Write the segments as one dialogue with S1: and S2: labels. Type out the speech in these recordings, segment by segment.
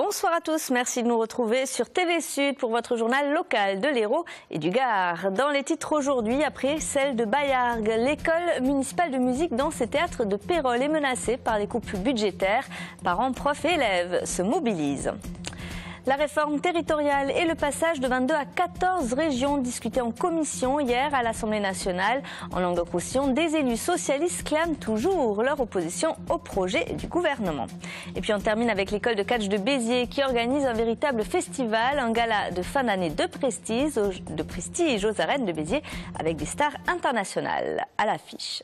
S1: Bonsoir à tous, merci de nous retrouver sur TV Sud pour votre journal local de l'Hérault et du Gard. Dans les titres aujourd'hui, après celle de Baillargues, l'école municipale de musique, danse et théâtre de Pérols est menacée par les coupes budgétaires. Parents, profs et élèves se mobilisent. La réforme territoriale et le passage de 22 à 14 régions discutés en commission hier à l'Assemblée nationale. En Languedoc-Roussillon, des élus socialistes clament toujours leur opposition au projet du gouvernement. Et puis on termine avec l'école de catch de Béziers qui organise un véritable festival, un gala de fin d'année de prestige aux arènes de Béziers avec des stars internationales à l'affiche.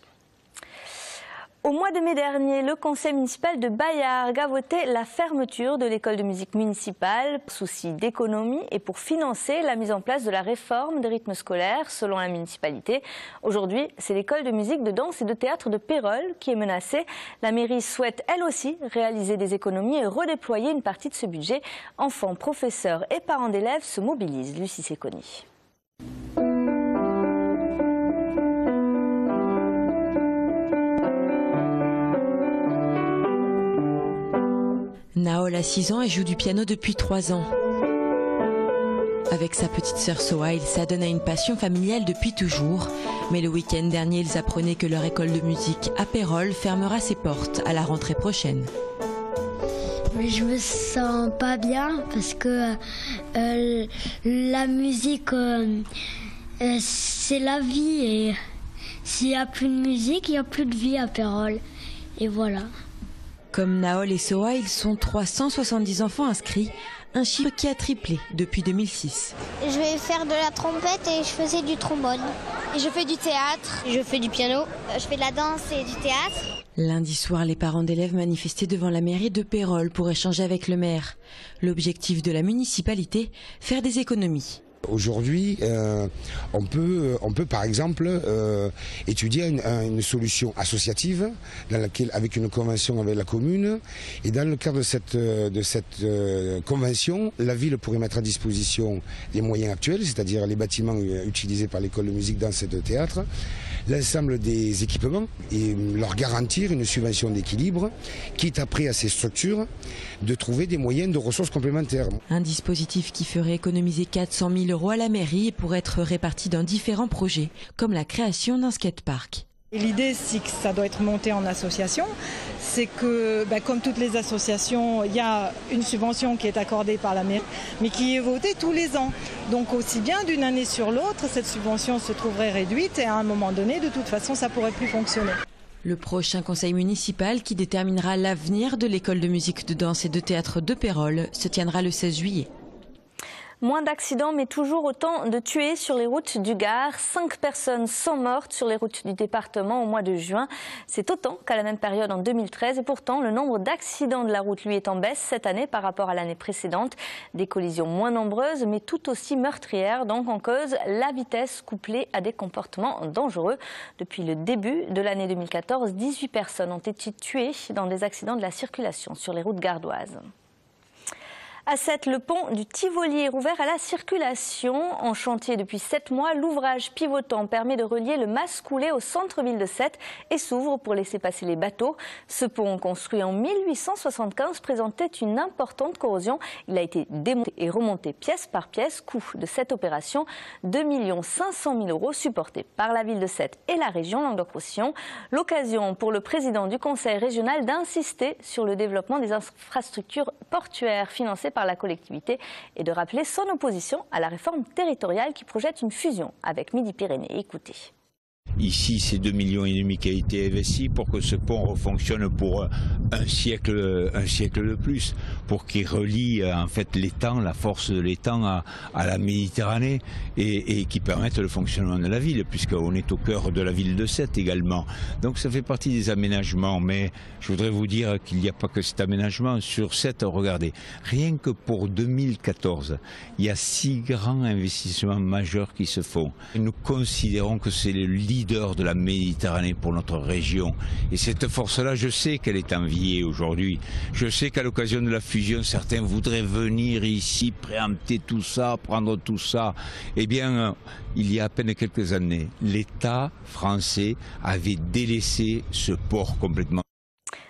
S1: Au mois de mai dernier, le conseil municipal de Baillargues a voté la fermeture de l'école de musique municipale, souci d'économie et pour financer la mise en place de la réforme des rythmes scolaires selon la municipalité. Aujourd'hui, c'est l'école de musique, de danse et de théâtre de Pérols qui est menacée. La mairie souhaite elle aussi réaliser des économies et redéployer une partie de ce budget. Enfants, professeurs et parents d'élèves se mobilisent. Lucie Secconi.
S2: Naol a 6 ans et joue du piano depuis 3 ans. Avec sa petite sœur Soa, il s'adonne à une passion familiale depuis toujours. Mais le week-end dernier, ils apprenaient que leur école de musique à Pérols fermera ses portes à la rentrée prochaine.
S3: Mais je me sens pas bien parce que la musique, c'est la vie. Et s'il n'y a plus de musique, il n'y a plus de vie à Pérols. Et voilà.
S2: Comme Naol et Soa, ils sont 370 enfants inscrits, un chiffre qui a triplé depuis 2006.
S4: Je vais faire de la trompette et je faisais du trombone. Et je fais du théâtre, je fais du piano, je fais de la danse et du théâtre.
S2: Lundi soir, les parents d'élèves manifestaient devant la mairie de Pérols pour échanger avec le maire. L'objectif de la municipalité, faire des économies.
S5: Aujourd'hui, on peut par exemple étudier une solution associative dans laquelle, avec une convention avec la commune, et dans le cadre de cette convention, la ville pourrait mettre à disposition les moyens actuels, c'est-à-dire les bâtiments utilisés par l'école de musique, danse et de théâtre, l'ensemble des équipements et leur garantir une subvention d'équilibre, quitte après à ces structures de trouver des moyens de ressources complémentaires.
S2: Un dispositif qui ferait économiser 400 000 € à la mairie et pourrait être réparti dans différents projets, comme la création d'un skatepark.
S6: L'idée, c'est que ça doit être monté en association. C'est que, comme toutes les associations, il y a une subvention qui est accordée par la mairie, mais qui est votée tous les ans. Donc aussi bien d'une année sur l'autre, cette subvention se trouverait réduite et à un moment donné, de toute façon, ça ne pourrait plus fonctionner.
S2: Le prochain conseil municipal qui déterminera l'avenir de l'école de musique, de danse et de théâtre de Pérols se tiendra le 16 juillet.
S1: Moins d'accidents, mais toujours autant de tués sur les routes du Gard. 5 personnes sont mortes sur les routes du département au mois de juin. C'est autant qu'à la même période en 2013. Et pourtant, le nombre d'accidents de la route, lui, est en baisse cette année par rapport à l'année précédente. Des collisions moins nombreuses, mais tout aussi meurtrières. Donc en cause, la vitesse couplée à des comportements dangereux. Depuis le début de l'année 2014, 18 personnes ont été tuées dans des accidents de la circulation sur les routes gardoises. À Sète, le pont du Tivoli est rouvert à la circulation. En chantier depuis 7 mois, l'ouvrage pivotant permet de relier le Mas-Coulé au centre-ville de Sète et s'ouvre pour laisser passer les bateaux. Ce pont, construit en 1875, présentait une importante corrosion. Il a été démonté et remonté pièce par pièce. Coût de cette opération, 2 500 000 € supportés par la ville de Sète et la région Languedoc-Roussillon. L'occasion pour le président du conseil régional d'insister sur le développement des infrastructures portuaires financées par la collectivité et de rappeler son opposition à la réforme territoriale qui projette une fusion avec Midi-Pyrénées. Écoutez.
S7: Ici, c'est 2,5 millions qui a été investi pour que ce pont refonctionne pour un siècle de plus, pour qu'il relie en fait l'étang, la force de l'étang à la Méditerranée et qui permette le fonctionnement de la ville, puisqu'on est au cœur de la ville de Sète également. Donc ça fait partie des aménagements, mais je voudrais vous dire qu'il n'y a pas que cet aménagement sur Sète. Regardez, rien que pour 2014, il y a 6 grands investissements majeurs qui se font. Et nous considérons que c'est le leader de la Méditerranée pour notre région. Et cette force-là, je sais qu'elle est enviée aujourd'hui. Je sais qu'à l'occasion de la fusion, certains voudraient venir ici, préempter tout ça, prendre tout ça. Eh bien, il y a à peine quelques années, l'État français avait délaissé ce port complètement.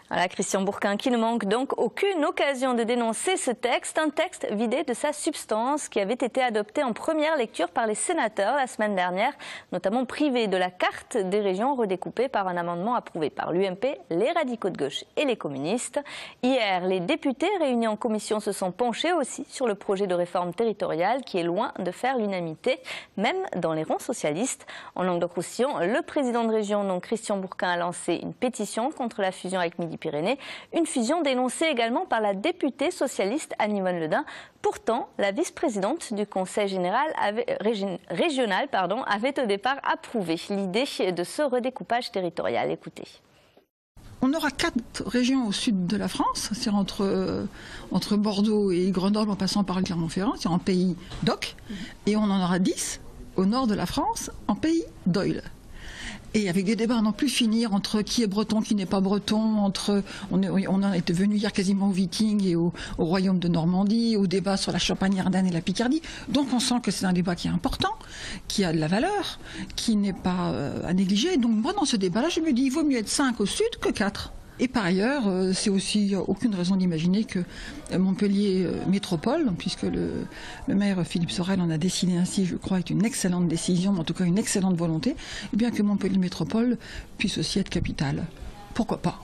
S1: Voilà, Christian Bourquin qui ne manque donc aucune occasion de dénoncer ce texte, un texte vidé de sa substance qui avait été adopté en première lecture par les sénateurs la semaine dernière, notamment privé de la carte des régions redécoupée par un amendement approuvé par l'UMP, les radicaux de gauche et les communistes. Hier, les députés réunis en commission se sont penchés aussi sur le projet de réforme territoriale qui est loin de faire l'unanimité, même dans les rangs socialistes. En Languedoc-Roussillon, le président de région, donc Christian Bourquin, a lancé une pétition contre la fusion avec Midi-Pyrénées, une fusion dénoncée également par la députée socialiste Anne-Yvonne Ledin. Pourtant, la vice-présidente du Conseil général régional avait au départ approuvé l'idée de ce redécoupage territorial. Écoutez.
S8: On aura 4 régions au sud de la France, c'est entre Bordeaux et Grenoble en passant par Clermont-Ferrand, c'est en pays d'Oc, et on en aura 10 au nord de la France, en pays d'Oil. Et avec des débats à n'en plus finir entre qui est breton, qui n'est pas breton, on en est venu hier quasiment aux Vikings et au royaume de Normandie, au débat sur la Champagne-Ardenne et la Picardie. Donc on sent que c'est un débat qui est important, qui a de la valeur, qui n'est pas à négliger. Donc moi dans ce débat-là, je me dis il vaut mieux être 5 au sud que 4. Et par ailleurs, c'est aussi aucune raison d'imaginer que Montpellier Métropole, puisque le maire Philippe Sorel en a décidé ainsi, je crois, est une excellente décision, en tout cas une excellente volonté, et bien que Montpellier Métropole puisse aussi être capitale. Pourquoi pas ?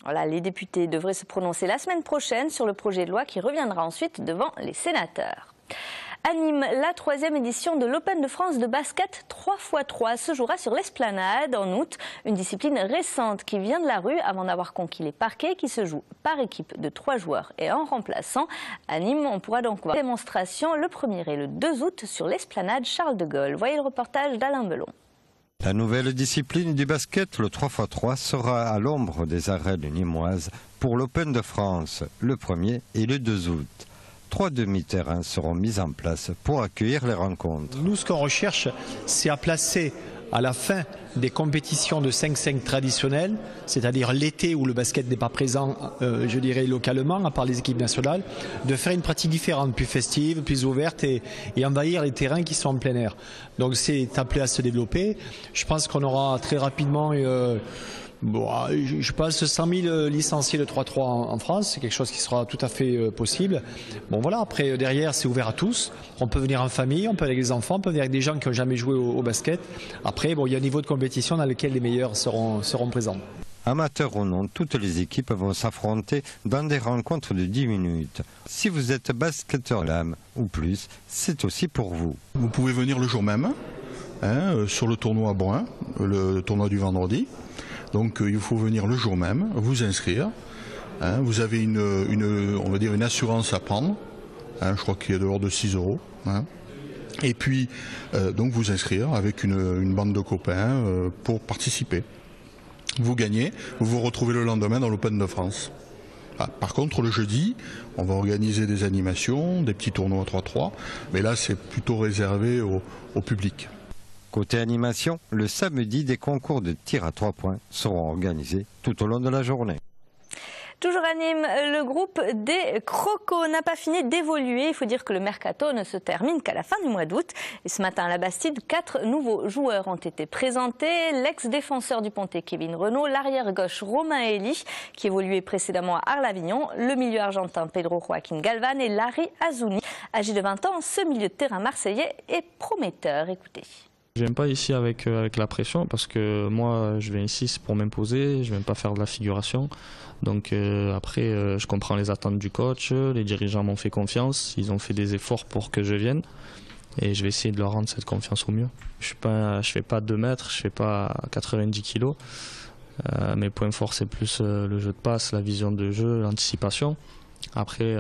S1: Voilà, les députés devraient se prononcer la semaine prochaine sur le projet de loi qui reviendra ensuite devant les sénateurs. À Nîmes, la 3e édition de l'Open de France de basket 3x3 se jouera sur l'Esplanade en août. Une discipline récente qui vient de la rue avant d'avoir conquis les parquets, qui se joue par équipe de 3 joueurs et un remplaçant. À Nîmes, on pourra donc voir une démonstration le 1er et le 2 août sur l'Esplanade Charles de Gaulle. Voyez le reportage d'Alain Belon.
S9: La nouvelle discipline du basket, le 3x3, sera à l'ombre des arènes nîmoises pour l'Open de France, le 1er et le 2 août. 3 demi-terrains seront mis en place pour accueillir les rencontres.
S10: Nous, ce qu'on recherche, c'est à placer à la fin des compétitions de 5-5 traditionnelles, c'est-à-dire l'été où le basket n'est pas présent, je dirais localement, à part les équipes nationales, de faire une pratique différente, plus festive, plus ouverte et envahir les terrains qui sont en plein air. Donc c'est appelé à se développer. Je pense qu'on aura très rapidement... je pense 100 000 licenciés de 3-3 en France, c'est quelque chose qui sera tout à fait possible. Bon voilà, après derrière c'est ouvert à tous, on peut venir en famille, on peut aller avec les enfants, on peut venir avec des gens qui n'ont jamais joué au basket. Après bon, il y a un niveau de compétition dans lequel les meilleurs seront présents.
S9: Amateurs ou non, toutes les équipes vont s'affronter dans des rencontres de 10 minutes. Si vous êtes basketteur l'âme ou plus, c'est aussi pour vous.
S11: Vous pouvez venir le jour même, sur le tournoi à Bruin, le tournoi du vendredi. Donc il faut venir le jour même, vous inscrire. Vous avez on va dire une assurance à prendre. Je crois qu'il est de l'ordre de 6 €. Et puis donc vous inscrire avec une bande de copains pour participer. Vous gagnez, vous vous retrouvez le lendemain dans l'Open de France. Par contre le jeudi, on va organiser des animations, des petits tournois 3-3, mais là c'est plutôt réservé au public.
S9: Côté animation, le samedi, des concours de tir à 3 points seront organisés tout au long de la journée.
S1: Toujours à Nîmes, le groupe des Crocos n'a pas fini d'évoluer. Il faut dire que le mercato ne se termine qu'à la fin du mois d'août. Et ce matin à la Bastide, 4 nouveaux joueurs ont été présentés. L'ex-défenseur du Pontet, Kevin Renaud, l'arrière-gauche Romain Elie, qui évoluait précédemment à Arles-Avignon, le milieu argentin Pedro Joaquín Galvan et Larry Azouni. Âgé de 20 ans, ce milieu de terrain marseillais est prometteur. Écoutez.
S12: Je viens pas ici avec la pression parce que moi je viens ici pour m'imposer, je viens pas faire de la figuration. Donc après je comprends les attentes du coach, les dirigeants m'ont fait confiance, ils ont fait des efforts pour que je vienne et je vais essayer de leur rendre cette confiance au mieux. Je fais pas 2 mètres, je fais pas 90 kilos. Mes points forts c'est plus le jeu de passe, la vision de jeu, l'anticipation. Après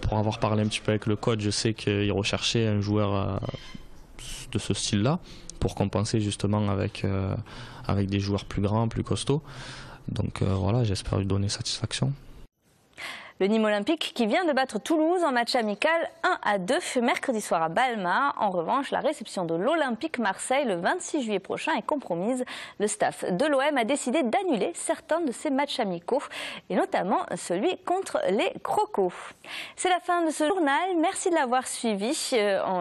S12: pour avoir parlé un petit peu avec le coach, je sais qu'il recherchait un joueur de ce style-là, pour compenser justement avec des joueurs plus grands, plus costauds. Donc voilà, j'espère lui donner satisfaction.
S1: Le Nîmes Olympique qui vient de battre Toulouse en match amical 1-2 mercredi soir à Balma. En revanche, la réception de l'Olympique Marseille le 26 juillet prochain est compromise. Le staff de l'OM a décidé d'annuler certains de ses matchs amicaux et notamment celui contre les Crocos. C'est la fin de ce journal. Merci de l'avoir suivi.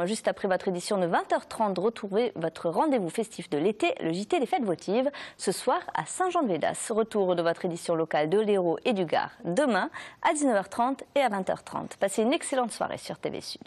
S1: Juste après votre édition de 20h30, retrouvez votre rendez-vous festif de l'été, le JT des Fêtes votives, ce soir à Saint-Jean-de-Védas. Retour de votre édition locale de l'Hérault et du Gard demain à 19h30 et à 20h30. Passez une excellente soirée sur TV Sud.